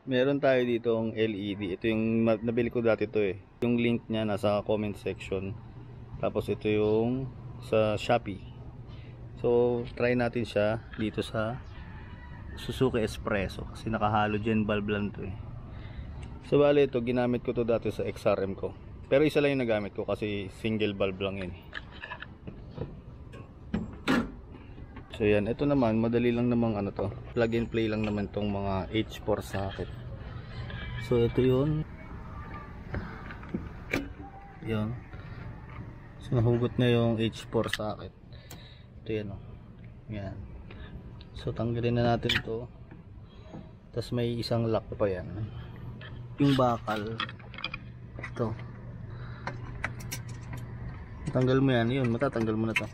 Meron tayo ditong LED. Ito yung nabili ko dati to eh. Yung link niya nasa comment section. Tapos ito yung sa Shopee. So try natin siya dito sa Suzuki Espresso kasi naka halogen bulb lang to eh. So bale ito, ginamit ko to dati sa XRM ko. Pero isa lang yung nagamit ko kasi single bulb lang yun. So yan, ito naman madali lang namang ano to, plug and play lang naman tong mga H4 socket. So ito yun. Yan. So nahugot na yung H4 socket. Ito yan oh. Yan. So tanggalin na natin to. Tapos may isang lock pa yan. Yung bakal. Ito. Tanggal mo yan, yun, matatanggal mo na to.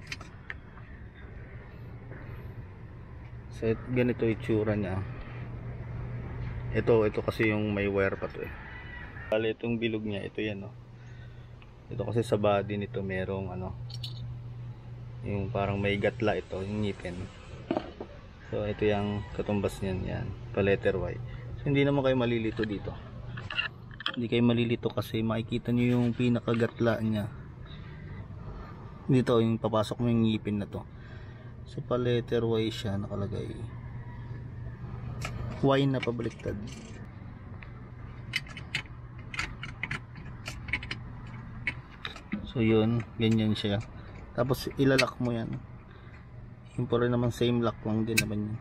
So ganito itsura niya. Ito kasi yung may wire pa to eh. Bale itong bilog niya, ito yan oh. Ito kasi sa body nito merong ano, yung parang may gatla ito, yung ngipin. So ito yung katumbas niyan, yan, pa letter Y. So hindi naman kayo malilito dito. Hindi kayo malilito kasi makikita niyo yung pinakagatla niya. Dito yung papasok mo yung ngipin na to. So pa letter Y siya nakalagay. Y na pabaliktad. So yun, ganyan siya. Tapos ilalak mo yan. Yung pa rin naman same lock lang din naman yun.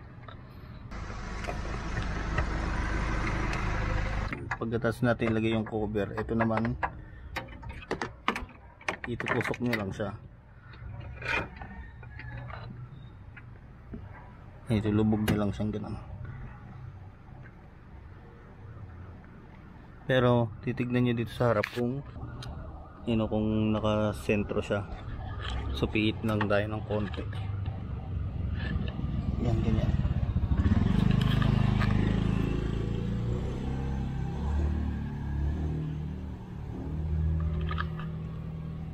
Pagkatapos natin ilagay yung cover, ito naman itutusok nyo lang siya. Ito lubog nyo lang siyang ganun. Pero titignan nyo dito sa harap kung kung nakasentro siya. So piit lang tayo ng konti. Yan, ganyan.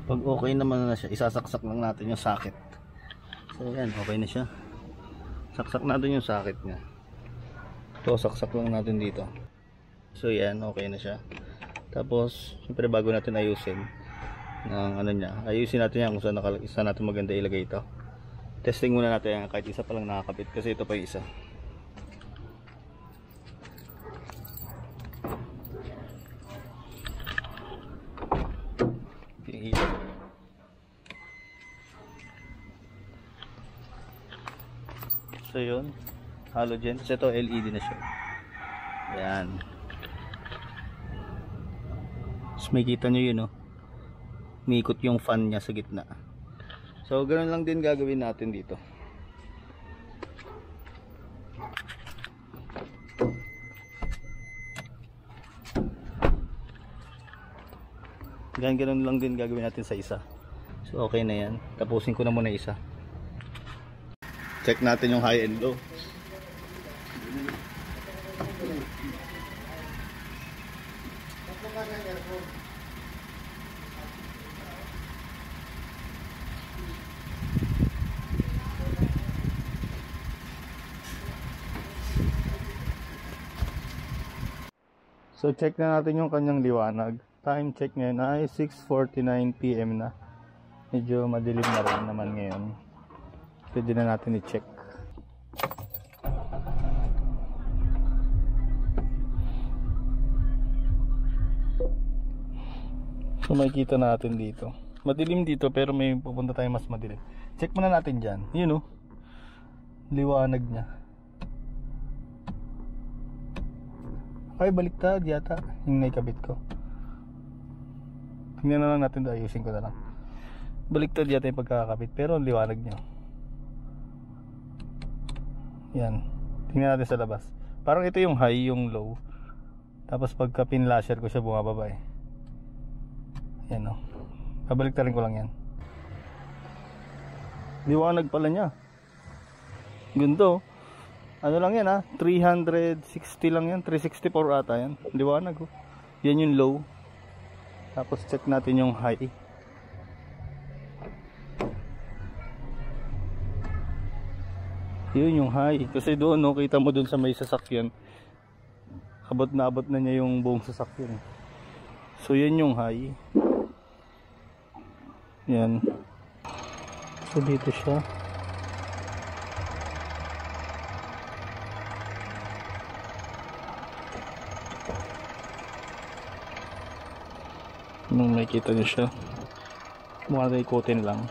Pag okay naman na siya, isasaksak lang natin yung socket. So yan, okay na siya. Saksak natin yung socket niya. Ito, saksak lang natin dito. So yan, okay na siya. Tapos, siyempre bago natin ayusin ng ano niya, ayusin natin yan kung saan natin maganda ilagay ito. Testing muna natin yan, kahit isa pa lang nakakapit kasi ito pa yung isa. So yun, halogen. Kasi ito LED na siya. Yan. So may kita nyo yun oh. Umiikot yung fan niya sa gitna. So ganoon lang din gagawin natin dito. Ganun lang din gagawin natin sa isa. So okay na yan. Tapusin ko na muna isa. Check natin yung high and low. So check na natin yung kanyang liwanag. Time check ngayon ay 6:49 PM na. Medyo madilim na rin naman ngayon. Pwede na natin i-check. So makikita natin dito. Madilim dito pero may pupunta tayo mas madilim. Check muna natin dyan. Yun oh. Liwanag niya. Ay baliktad yata yung naikabit ko. Tingnan na lang natin, ayusin ko na lang. Baliktad yata yung pagkakabit pero liwanag niya. Yan. Tingnan natin sa labas. Parang ito yung high, yung low. Tapos pagka pinlasher ko siya bumababa eh. Yan o. Babaliktarin ko lang yan. Liwanag pala niya. Ganito. Ano lang yan ha? 360 lang yan. 364 ata yan. Liwanag oh. Yan yung low. Tapos check natin yung high. Yun yung high. Kasi doon no, kita mo doon sa may sasakyan. abot na niya yung buong sasakyan. So yan yung high. Yan. So dito siya. Nung makikita niyo siya, mukha na ikutin lang.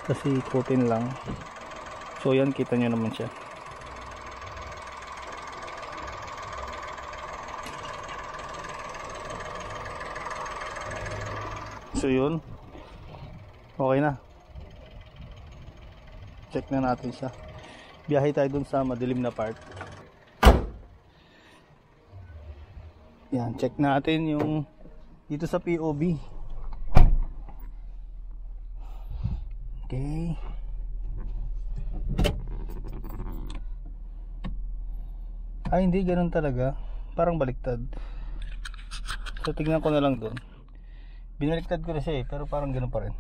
Kasi ikutin lang. So yan, kita nyo naman siya. So yun, okay na. Check na natin siya. Biyahe tayo dun sa madilim na part. Yan, check natin yung dito sa POV. Okay. Ay, hindi ganun talaga. Parang baliktad. So tignan ko na lang doon. Binaliktad ko na siya pero parang ganun pa rin.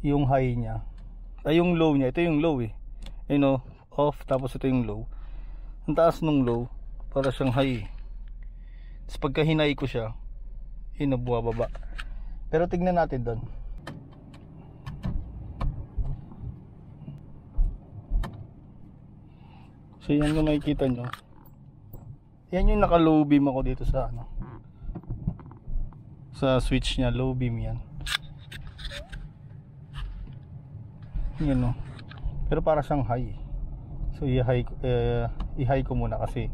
Yung high niya. Ay, yung low niya. Ito yung low eh. You know, off, tapos ito yung low. Ang taas nung low, para siyang high. Tapos pagka hinay ko siya, buwababa. Pero tignan natin doon. So yan yung makikita nyo. Yan yung naka low beam ako dito sa ano, sa switch nya. Low beam yan. Yan o. Pero para siyang high. So i-high ko muna kasi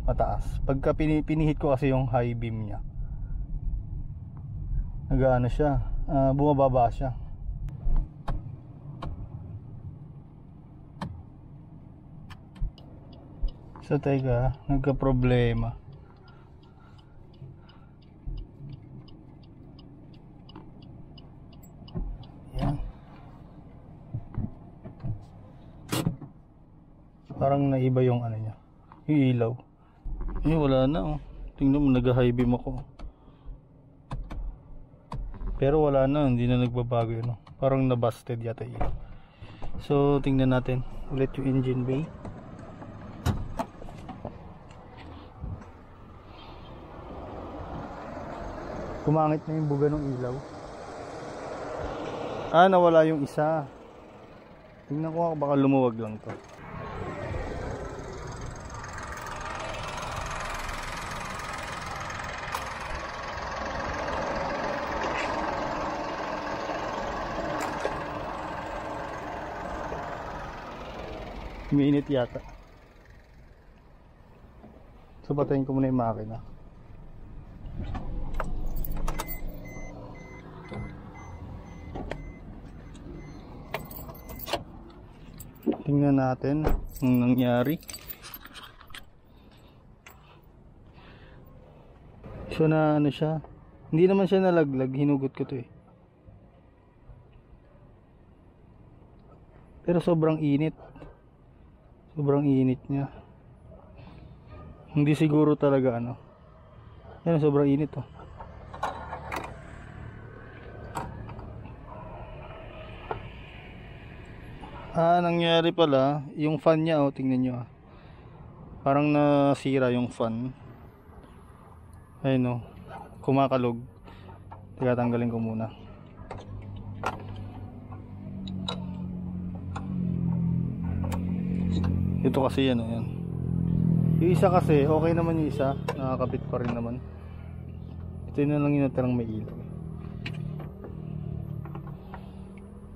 mataas. Pagka pinihit ko kasi yung high beam nya, nag-ano siya, bumababa siya. So teka, nagka-problema. Yan. Parang naiba yung ano niya, yung ilaw. Eh wala na oh. Tingnan mo, nag-high beam ako. Pero wala na, hindi na nagbabago yun oh. Parang na-busted yata yun. So tingnan natin ulit yung engine bay. Kumangit na yung buga ng ilaw. Nawala yung isa. Tingnan ko baka lumuwag lang to. Umiinit yata. So patayin ko muna yung makina. Tingnan natin ang nangyari. So na ano siya, hindi naman siya nalaglag, hinugot ko to eh. Pero sobrang init. Sobrang init niya. Hindi siguro talaga ano. Yan, sobrang init oh. Nangyari pala, yung fan niya oh, tingnan nyo ah. Parang nasira yung fan. Ayun oh, kumakalog. Teka, tanggalin ko muna. Ito kasi yan oh, yan. Yung isa kasi, okay naman yung isa, nakakabit pa rin naman. Ito na lang yung natirang may ilaw.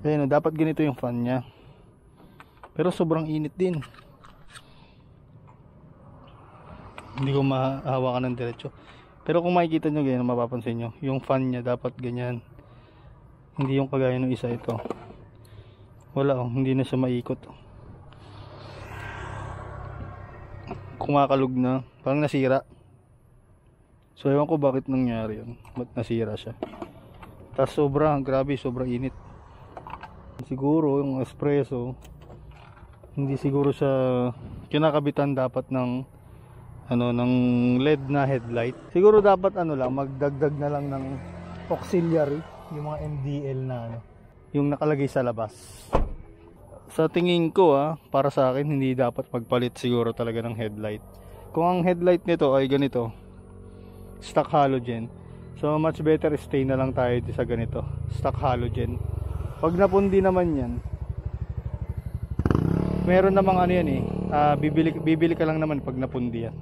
Ayun oh, dapat ganito yung fan niya. Pero sobrang init din. Hindi ko mahawakan ng diretso. Pero kung makikita nyo ganyan, mapapansin nyo, yung fan nya dapat ganyan. Hindi yung kagaya ng isa ito. Wala oh, hindi na siya maikot. Kumakalog na, parang nasira. So ewan ko bakit nangyari yun. Ba't nasira siya. Tapos grabe, sobrang init. Siguro yung espresso, hindi siguro siya kinakabitan dapat ng ano, ng LED na headlight. Siguro dapat ano lang, magdagdag na lang ng auxiliary, yung mga MDL na ano, yung nakalagay sa labas. Sa tingin ko para sa akin hindi dapat magpalit siguro talaga ng headlight. Kung ang headlight nito ay ganito, stock halogen, so much better stay na lang tayo sa ganito, stock halogen. Pag napundi naman yan, meron namang ano yan bibili ka lang naman pag napundi yan.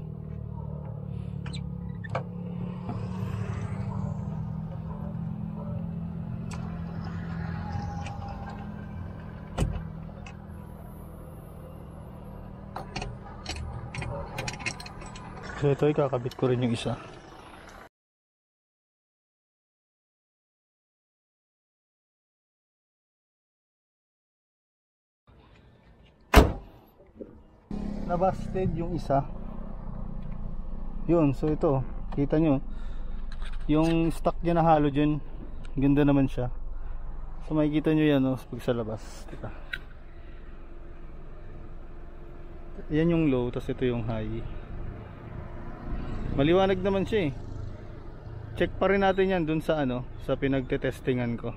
So ito ikakabit ko rin yung isa. Nabasted yung isa. Yun, so ito, kita nyo yung stock niya na halogen, ganda naman siya. So makikita nyo yan pag sa labas. Teka. Yan yung low, tapos ito yung high. Maliwanag naman siya Check pa rin natin yan dun sa sa pinagtetestingan ko.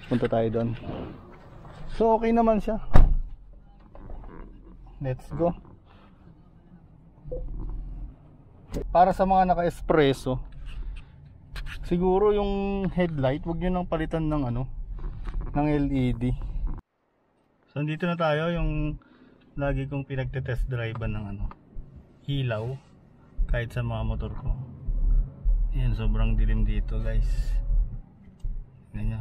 Punta tayo doon. So okay naman siya. Let's go. Para sa mga naka-espresso, siguro yung headlight wag nyo nang palitan ng ng LED. So andito na tayo, yung lagi kong pinagtetest drivean ng ilaw. Kahit sa mga motor ko. Ayan, sobrang dilim dito guys. Ganyan.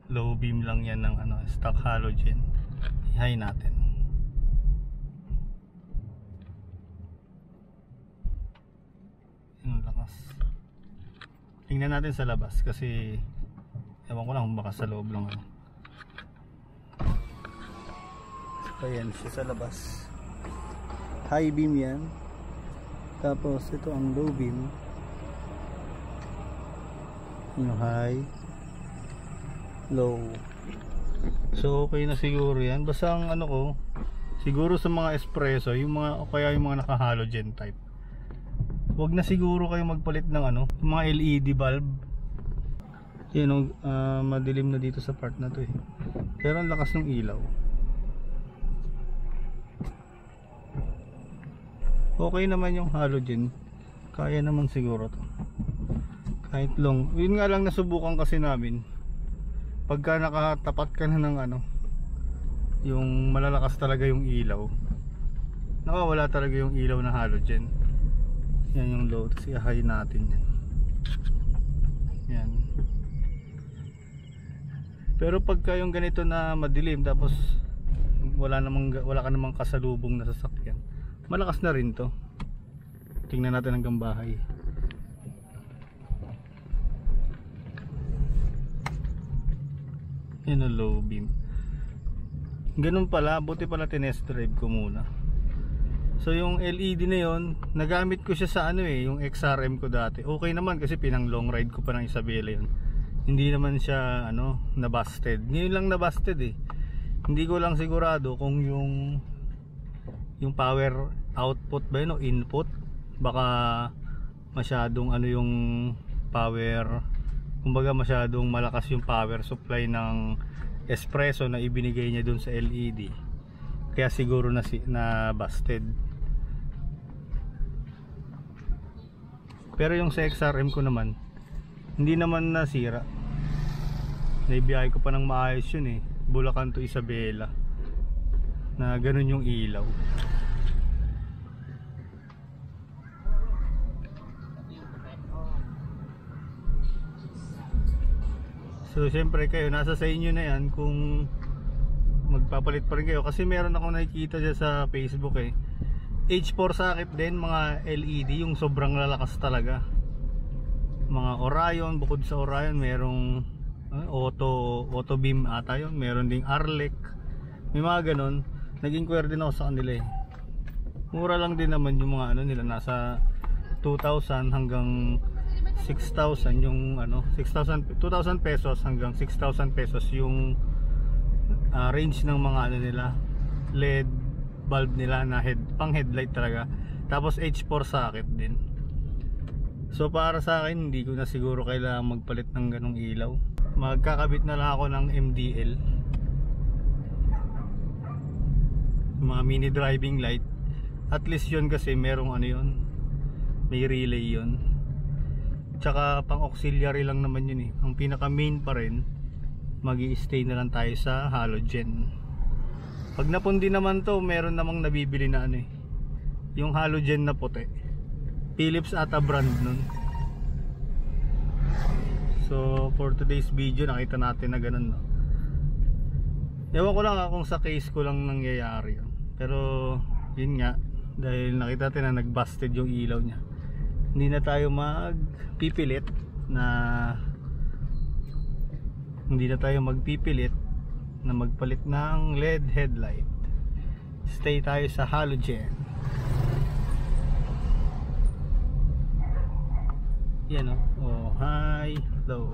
Low beam lang yan ng stock halogen. I-high natin. Yung lakas. Tingnan natin sa labas kasi ewan ko lang baka sa loob lang Ayan siya sa labas. High beam yan. Tapos ito ang low beam. Yung high, low. So okay na siguro yan. Basta ang ko, siguro sa mga espresso, yung mga o kaya yung mga naka halogen type, wag na siguro kayo magpalit ng mga LED bulb. Yan madilim na dito sa part na to Pero ang lakas ng ilaw. Okay naman yung halogen. Kaya naman siguro to. Kahit long. Yun nga lang nasubukan kasi namin. Pagka nakatapat ka na ng yung malalakas talaga yung ilaw, nakawala talaga yung ilaw na halogen. Yan yung low. Tapos i-high natin yan. Yan. Pero pagka yung ganito na madilim, tapos wala ka namang kasalubong na sasakyan, malakas na rin to. Tingnan natin hanggang bahay. Yan ang low beam. Ganun pala, buti pala tinest drive ko muna. So yung LED na yon, nagamit ko siya sa yung XRM ko dati. Okay naman kasi pinang long ride ko pa ng Isabela yun. Hindi naman siya na-busted. Ngayon lang na-busted Hindi ko lang sigurado kung yung power output ba yun o input, baka masyadong yung power, kumbaga masyadong malakas yung power supply ng espresso na ibinigay niya dun sa LED, kaya siguro na busted. Pero yung sa XRM ko naman hindi naman nasira. Naibiyahe ko pa ng maayos yun Bulacan to Isabela, na ganun yung ilaw. So syempre kayo, nasa sa inyo na yan kung magpapalit pa rin kayo. Kasi meron akong nakikita dyan sa Facebook H4 socket din, mga LED, yung sobrang lalakas talaga. Mga Orion, bukod sa Orion merong auto beam ata yun. Meron ding Arlec, may mga ganon. Nag-inquire din ako sa kanila Mura lang din naman yung mga nila, nasa 2,000 hanggang 6,000 yung 2,000 pesos hanggang 6,000 pesos yung range ng mga nila LED bulb nila na pang headlight talaga. Tapos H4 socket din. So para sa akin, hindi ko na siguro kailangan magpalit ng ganong ilaw. Magkakabit na lang ako ng MDL, mga mini driving light. At least yun kasi merong ano yun, may relay yun. Tsaka pang auxiliary lang naman yun eh. Ang pinaka main pa rin, magi-stay na lang tayo sa halogen. Pag napundi naman to, meron namang nabibili na ano eh, yung halogen na puti. Philips ata brand nun. So for today's video, nakita natin na ganun, no? Ewan ko lang kung sa case ko lang nangyayari yun. Pero yun nga, dahil nakita natin na nag-busted yung ilaw nya, hindi na tayo magpipilit na magpalit ng LED headlight. Stay tayo sa halogen. Yan o. Oh, high, low.